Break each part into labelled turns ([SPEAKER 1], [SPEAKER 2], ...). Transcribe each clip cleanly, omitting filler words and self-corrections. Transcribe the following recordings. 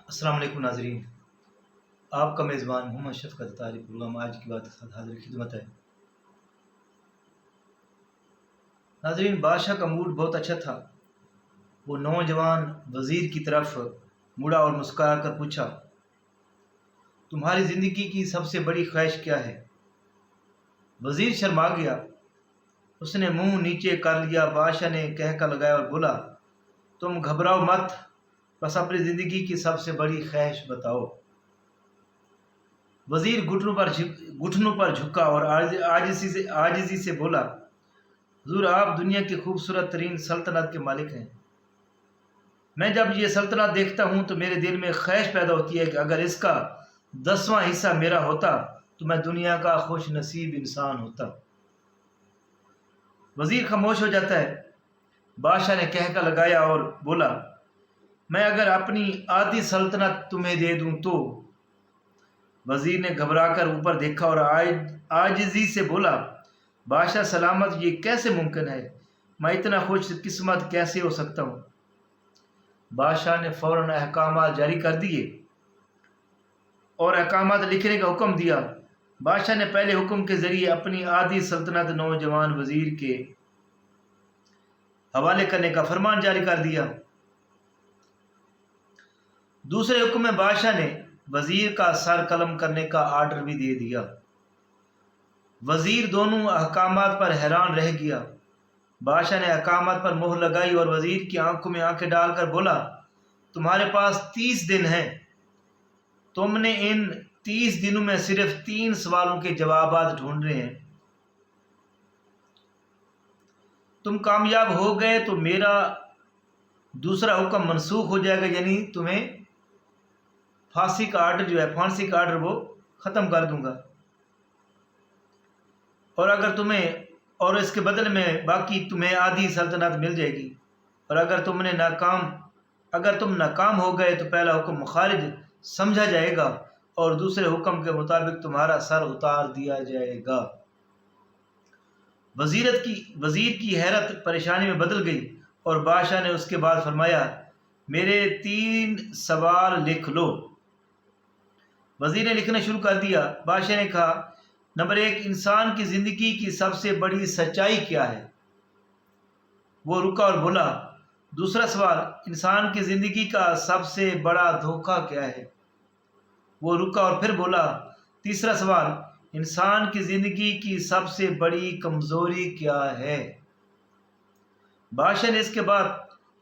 [SPEAKER 1] السلام علیکم ناظرین، آپ کا میزبان محمد شفقت طارق پروگرام آج کی بات کے ساتھ حاضر خدمت ہے۔ ناظرین، بادشاہ کا موڈ بہت اچھا تھا۔ وہ نوجوان وزیر کی طرف مڑا اور مسکرا کر پوچھا، تمہاری زندگی کی سب سے بڑی خواہش کیا ہے؟ وزیر شرما گیا، اس نے منہ نیچے کر لیا۔ بادشاہ نے کہکا لگایا اور بولا، تم گھبراؤ مت، بس اپنی زندگی کی سب سے بڑی خواہش بتاؤ۔ وزیر گھٹنوں پر جھکا اور عاجزی سے بولا، حضور آپ دنیا کی خوبصورت ترین سلطنت کے مالک ہیں۔ میں جب یہ سلطنت دیکھتا ہوں تو میرے دل میں خواہش پیدا ہوتی ہے کہ اگر اس کا 10واں حصہ میرا ہوتا تو میں دنیا کا خوش نصیب انسان ہوتا۔ وزیر خاموش ہو جاتا ہے۔ بادشاہ نے کہکا لگایا اور بولا، میں اگر اپنی آدھی سلطنت تمہیں دے دوں تو؟ وزیر نے گھبرا کر اوپر دیکھا اور عاجزی سے بولا، بادشاہ سلامت، یہ کیسے ممکن ہے؟ میں اتنا خوش قسمت کیسے ہو سکتا ہوں؟ بادشاہ نے فوراً احکامات جاری کر دیے اور احکامات لکھنے کا حکم دیا۔ بادشاہ نے پہلے حکم کے ذریعے اپنی آدھی سلطنت نوجوان وزیر کے حوالے کرنے کا فرمان جاری کر دیا۔ دوسرے حکم میں بادشاہ نے وزیر کا سر قلم کرنے کا آرڈر بھی دے دیا۔ وزیر دونوں احکامات پر حیران رہ گیا۔ بادشاہ نے احکامات پر مہر لگائی اور وزیر کی آنکھوں میں آنکھیں ڈال کر بولا، تمہارے پاس 30 دن ہیں۔ تم نے ان 30 دنوں میں صرف 3 سوالوں کے جوابات ڈھونڈنے ہیں۔ تم کامیاب ہو گئے تو میرا دوسرا حکم منسوخ ہو جائے گا، یعنی تمہیں پھانسی کا آرڈر وہ ختم کر دوں گا، اور اس کے بدل میں باقی تمہیں آدھی سلطنت مل جائے گی۔ اور اگر تم ناکام ہو گئے تو پہلا حکم مخارج سمجھا جائے گا اور دوسرے حکم کے مطابق تمہارا سر اتار دیا جائے گا۔ وزیر کی حیرت پریشانی میں بدل گئی اور بادشاہ نے اس کے بعد فرمایا، میرے 3 سوال لکھ لو۔ وزیر نے لکھنا شروع کر دیا۔ بادشاہ نے کہا، نمبر 1، انسان کی زندگی کی سب سے بڑی سچائی کیا ہے؟ وہ رکا اور بولا، دوسرا سوال، انسان کی زندگی کا سب سے بڑا دھوکہ کیا ہے؟ وہ رکا اور پھر بولا، تیسرا سوال، انسان کی زندگی کی سب سے بڑی کمزوری کیا ہے؟ بادشاہ نے اس کے بعد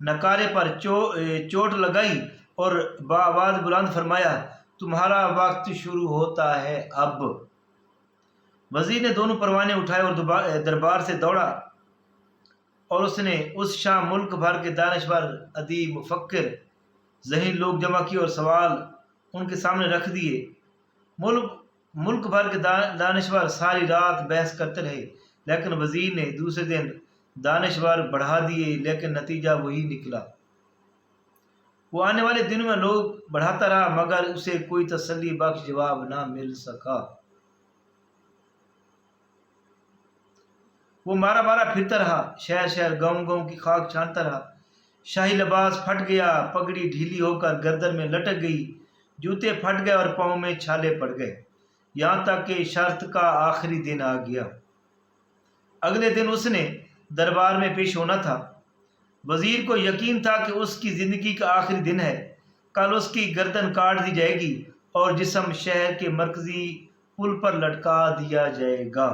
[SPEAKER 1] نکارے پر چوٹ لگائی اور بآواز بلند فرمایا، تمہارا وقت شروع ہوتا ہے اب۔ وزیر نے دونوں پروانے اٹھائے اور دربار سے دوڑا اور اس نے اس شام ملک بھر کے دانشور، ادیب، مفکر، ذہین لوگ جمع کیے اور سوال ان کے سامنے رکھ دیے۔ ملک بھر کے دانشور ساری رات بحث کرتے رہے، لیکن وزیر نے دوسرے دن دانشور بڑھا دیے، لیکن نتیجہ وہی نکلا۔ وہ آنے والے دنوں میں لوگ بڑھاتا رہا مگر اسے کوئی تسلی بخش جواب نہ مل سکا۔ وہ مارا پھرتا رہا، شہر گاؤں کی خاک چھانتا رہا۔ شاہی لباس پھٹ گیا، پگڑی ڈھیلی ہو کر گردن میں لٹک گئی، جوتے پھٹ گئے اور پاؤں میں چھالے پڑ گئے، یہاں تک کہ شرط کا آخری دن آ گیا۔ اگلے دن اس نے دربار میں پیش ہونا تھا۔ وزیر کو یقین تھا کہ اس کی زندگی کا آخری دن ہے۔ کل اس کی گردن کاٹ دی جائے گی اور جسم شہر کے مرکزی پل پر لٹکا دیا جائے گا۔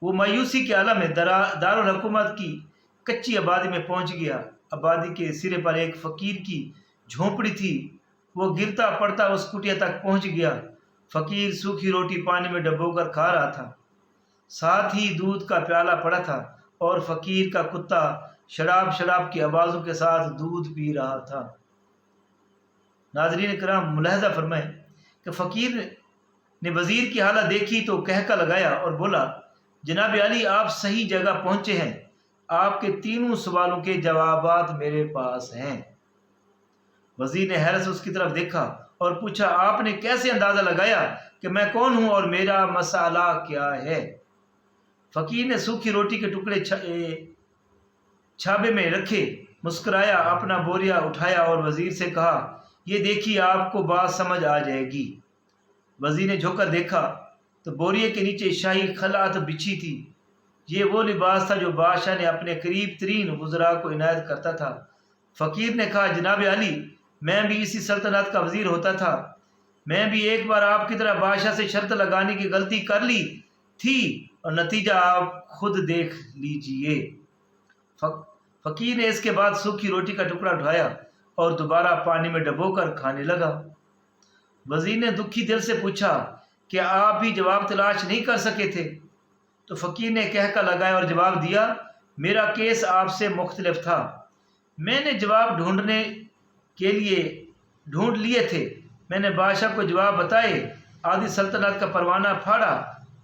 [SPEAKER 1] وہ مایوسی کے عالم میں دارالحکومت کی کچی آبادی میں پہنچ گیا۔ آبادی کے سرے پر ایک فقیر کی جھونپڑی تھی۔ وہ گرتا پڑتا اس کٹیا تک پہنچ گیا۔ فقیر سوکھی روٹی پانی میں ڈبو کر کھا رہا تھا، ساتھ ہی دودھ کا پیالہ پڑا تھا اور فقیر کا کتا شڑاب کی آوازوں کے ساتھ دودھ پی رہا تھا۔ ناظرین کرام، ملاحظہ فرمائیں کہ فقیر نے وزیر کی حالت دیکھی تو کہکا لگایا اور بولا، جناب عالی، آپ صحیح جگہ پہنچے ہیں، آپ کے 3 سوالوں کے جوابات میرے پاس ہیں۔ وزیر نے حیرت سے اس کی طرف دیکھا اور پوچھا، آپ نے کیسے اندازہ لگایا کہ میں کون ہوں اور میرا مسئلہ کیا ہے؟ فقیر نے سوکھی روٹی کے ٹکڑے چھابے میں رکھے، مسکرایا، اپنا بوریا اٹھایا اور وزیر سے کہا، یہ دیکھیے آپ کو بات سمجھ آ جائے گی۔ وزیر نے جھوک کر دیکھا تو بوریے کے نیچے شاہی خلعت بچھی تھی۔ یہ وہ لباس تھا جو بادشاہ نے اپنے قریب ترین وزراء کو عنایت کرتا تھا۔ فقیر نے کہا جناب عالی، میں بھی اسی سلطنت کا وزیر ہوتا تھا، میں بھی ایک بار آپ کی طرح بادشاہ سے شرط لگانے کی غلطی کر لی تھی اور نتیجہ آپ خود دیکھ لیجئے۔ فقیر نے اس کے بعد سوکھی روٹی کا ٹکڑا اٹھایا اور دوبارہ پانی میں ڈبو کر کھانے لگا۔ وزیر نے دکھی دل سے پوچھا کہ آپ بھی جواب تلاش نہیں کر سکے تھے؟ تو فقیر نے کہہ لگایا اور جواب دیا، میرا کیس آپ سے مختلف تھا، میں نے جواب ڈھونڈ لیے تھے، میں نے بادشاہ کو جواب بتائے، آدھی سلطنت کا پروانہ پھاڑا،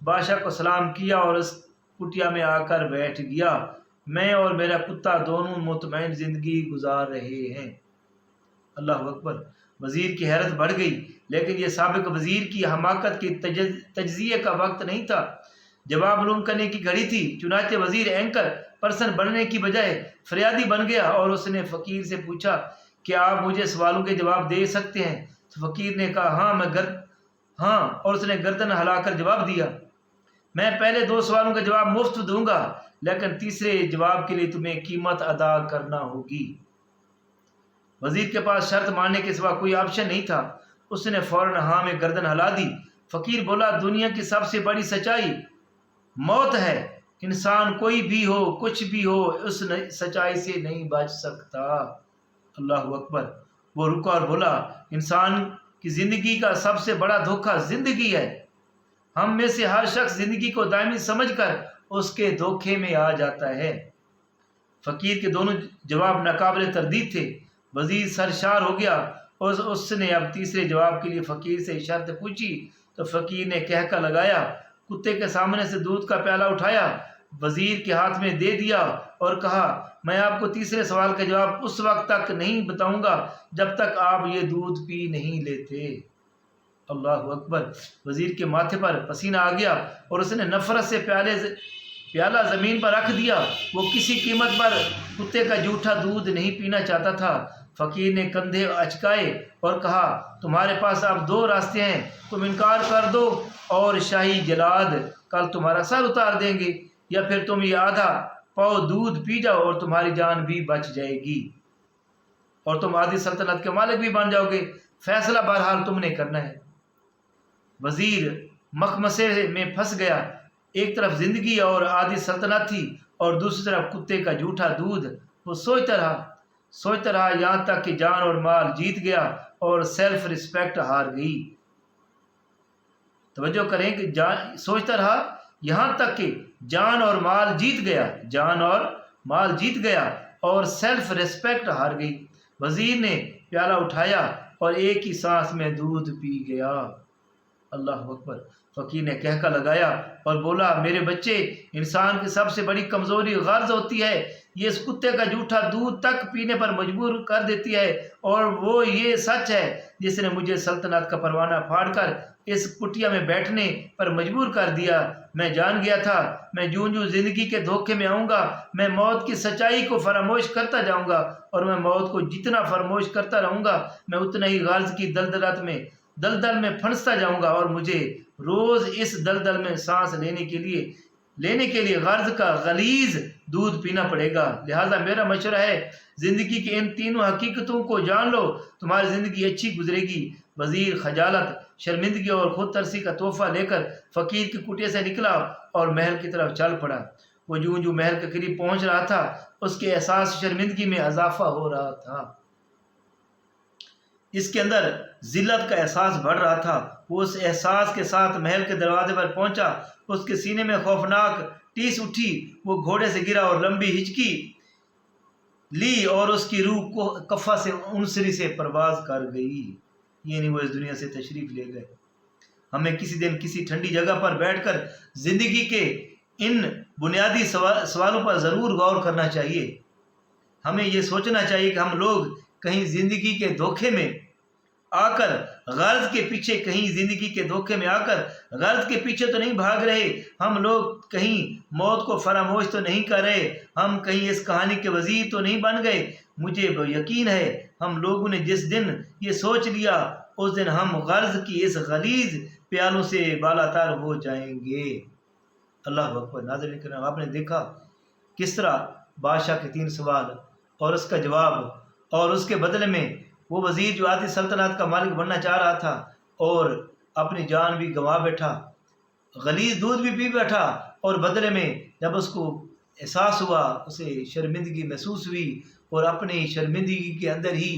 [SPEAKER 1] بادشاہ کو سلام کیا اور اس کٹیا میں آ کر بیٹھ گیا۔ میں اور میرا کتا دونوں مطمئن زندگی گزار رہے ہیں۔ اللہ اکبر! وزیر کی حیرت بڑھ گئی، لیکن یہ سابق وزیر کی حماقت کے تجزیے کا وقت نہیں تھا، جواب معلوم کرنے کی گھڑی تھی۔ چنانچہ وزیر اینکر پرسن بننے کی بجائے فریادی بن گیا اور اس نے فقیر سے پوچھا کہ آپ مجھے سوالوں کے جواب دے سکتے ہیں؟ تو فقیر نے کہا ہاں، اور اس نے گردن ہلا کر جواب دیا، میں پہلے 2 سوالوں کا جواب مفت دوں گا، لیکن تیسرے جواب کے لیے تمہیں قیمت ادا کرنا ہوگی۔ وزیر کے پاس شرط ماننے کے سوا کوئی آپشن نہیں تھا، اس نے فوراً ہاں میں گردن ہلا دی۔ فقیر بولا، دنیا کی سب سے بڑی سچائی موت ہے، انسان کوئی بھی ہو، کچھ بھی ہو، اس سچائی سے نہیں بچ سکتا۔ اللہ اکبر! وہ رکا اور بولا، انسان کی زندگی کا سب سے بڑا دھوکہ زندگی ہے، ہم میں سے ہر شخص زندگی کو دائمی سمجھ کر اس کے دھوکے میں آ جاتا ہے۔ فقیر کے دونوں جواب ناقابل تردید تھے۔ وزیر سرشار ہو گیا اور اس نے اب تیسرے جواب کے لیے فقیر سے شرط پوچھی تو فقیر نے کہہ لگایا، کتے کے سامنے سے دودھ کا پیالہ اٹھایا، وزیر کے ہاتھ میں دے دیا اور کہا، میں آپ کو تیسرے سوال کا جواب اس وقت تک نہیں بتاؤں گا جب تک آپ یہ دودھ پی نہیں لیتے۔ اللہ اکبر! وزیر کے ماتھے پر پسینہ آ گیا اور اس نے نفرت سے پیالہ زمین پر رکھ دیا۔ وہ کسی قیمت پر کتے کا جھوٹا دودھ نہیں پینا چاہتا تھا۔ فقیر نے کندھے اچکائے اور کہا، تمہارے پاس اب 2 راستے ہیں، تم انکار کر دو اور شاہی جلاد کل تمہارا سر اتار دیں گے، یا پھر تم یہ آدھا پاؤ دودھ پی جاؤ اور تمہاری جان بھی بچ جائے گی اور تم آدھی سلطنت کے مالک بھی بن جاؤ گے، فیصلہ بہرحال تم نے کرنا ہے۔ وزیر مخمسے میں پھنس گیا، ایک طرف زندگی اور آدھی سلطنت تھی اور دوسری طرف کتے کا جھوٹا دودھ۔ وہ سوچتا رہا یہاں تک کہ جان اور مال جیت گیا اور سیلف رسپیکٹ ہار گئی۔ توجہ کریں کہ سوچتا رہا یہاں تک کہ جان اور مال جیت گیا اور سیلف رسپیکٹ ہار گئی۔ وزیر نے پیالہ اٹھایا اور ایک ہی سانس میں دودھ پی گیا۔ اللہ اکبر! فقیر نے کہہ لگایا اور بولا، میرے بچے، انسان کی سب سے بڑی کمزوری غرض ہوتی ہے، یہ اس کتے کا جھوٹا دودھ تک پینے پر مجبور کر دیتی ہے، اور وہ یہ سچ ہے جس نے مجھے سلطنت کا پروانہ پھاڑ کر اس کٹیا میں بیٹھنے پر مجبور کر دیا۔ میں جان گیا تھا میں جوں زندگی کے دھوکے میں آؤں گا، میں موت کی سچائی کو فراموش کرتا جاؤں گا، اور میں موت کو جتنا فراموش کرتا رہوں گا میں اتنا ہی غرض کی دلدل میں پھنستا جاؤں گا، اور مجھے روز اس دلدل میں سانس لینے کے لیے غرض کا غلیظ دودھ پینا پڑے گا۔ لہذا میرا مشورہ ہے، زندگی کی ان تینوں حقیقتوں کو جان لو، تمہاری زندگی اچھی گزرے گی۔ وزیر خجالت، شرمندگی اور خود ترسی کا تحفہ لے کر فقیر کی کٹیا سے نکلا اور محل کی طرف چل پڑا۔ وہ جوں محل کے قریب پہنچ رہا تھا، اس کے احساس شرمندگی میں اضافہ ہو رہا تھا، اس کے اندر ذلت کا احساس بڑھ رہا تھا۔ وہ اس احساس کے ساتھ محل کے دروازے پر پہنچا، اس کے سینے میں خوفناک ٹیس اٹھی، وہ گھوڑے سے گرا اور لمبی ہچکی لی اور اس کی روح کفہ سے انصری سے پرواز کر گئی، یعنی وہ اس دنیا سے تشریف لے گئے۔ ہمیں کسی دن کسی ٹھنڈی جگہ پر بیٹھ کر زندگی کے ان بنیادی سوالوں پر ضرور غور کرنا چاہیے۔ ہمیں یہ سوچنا چاہیے کہ ہم لوگ کہیں زندگی کے دھوکے میں آ کر غرض کے پیچھے تو نہیں بھاگ رہے، ہم لوگ کہیں موت کو فراموش تو نہیں کر رہے، ہم کہیں اس کہانی کے وزیر تو نہیں بن گئے۔ مجھے یقین ہے ہم لوگوں نے جس دن یہ سوچ لیا اس دن ہم غرض کی اس غلیظ پیالوں سے بالا تر ہو جائیں گے۔ اللہ اکبر۔ ناظرین کرام، آپ نے دیکھا کس طرح بادشاہ کے 3 سوال اور اس کا جواب، اور اس کے بدلے میں وہ وزیر جو آدھی سلطنت کا مالک بننا چاہ رہا تھا اور اپنی جان بھی گنوا بیٹھا، غلیظ دودھ بھی پی بیٹھا، اور بدلے میں جب اس کو احساس ہوا، اسے شرمندگی محسوس ہوئی اور اپنی شرمندگی کے اندر ہی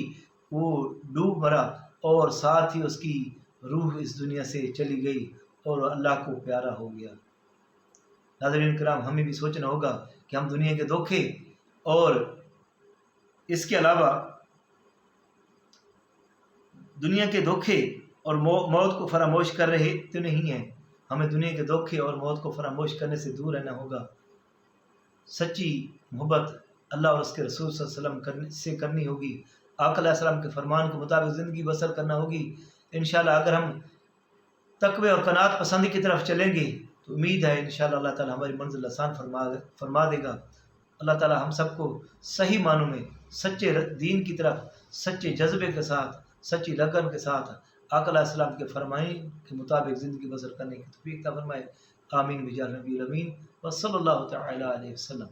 [SPEAKER 1] وہ ڈوب مرا، اور ساتھ ہی اس کی روح اس دنیا سے چلی گئی اور اللہ کو پیارا ہو گیا۔ ناظرین کرام، ہمیں بھی سوچنا ہوگا کہ ہم دنیا کے دھوکے اور اس کے علاوہ دنیا کے دھوکے اور موت کو فراموش کر رہے تو نہیں ہیں۔ ہمیں دنیا کے دھوکے اور موت کو فراموش کرنے سے دور رہنا ہوگا۔ سچی محبت اللہ اور اس کے رسول صلی اللہ علیہ وسلم سے کرنی ہوگی۔ آقا علیہ السلام کے فرمان کے مطابق زندگی بسر کرنا ہوگی۔ انشاءاللہ اگر ہم تقوی اور قناعت پسندی کی طرف چلیں گے تو امید ہے انشاءاللہ اللہ تعالی ہماری منزل آسان فرما دے گا۔ اللہ تعالی ہم سب کو صحیح معنوں میں سچے دین کی طرف سچے جذبے کے ساتھ، سچی لگن کے ساتھ آقا علیہ السلام کے فرمائے کے مطابق زندگی بسر کرنے کی توفیق عطا فرمائے۔ آمین بجاہ نبی الامین وصلی اللہ تعالی علیہ وسلم۔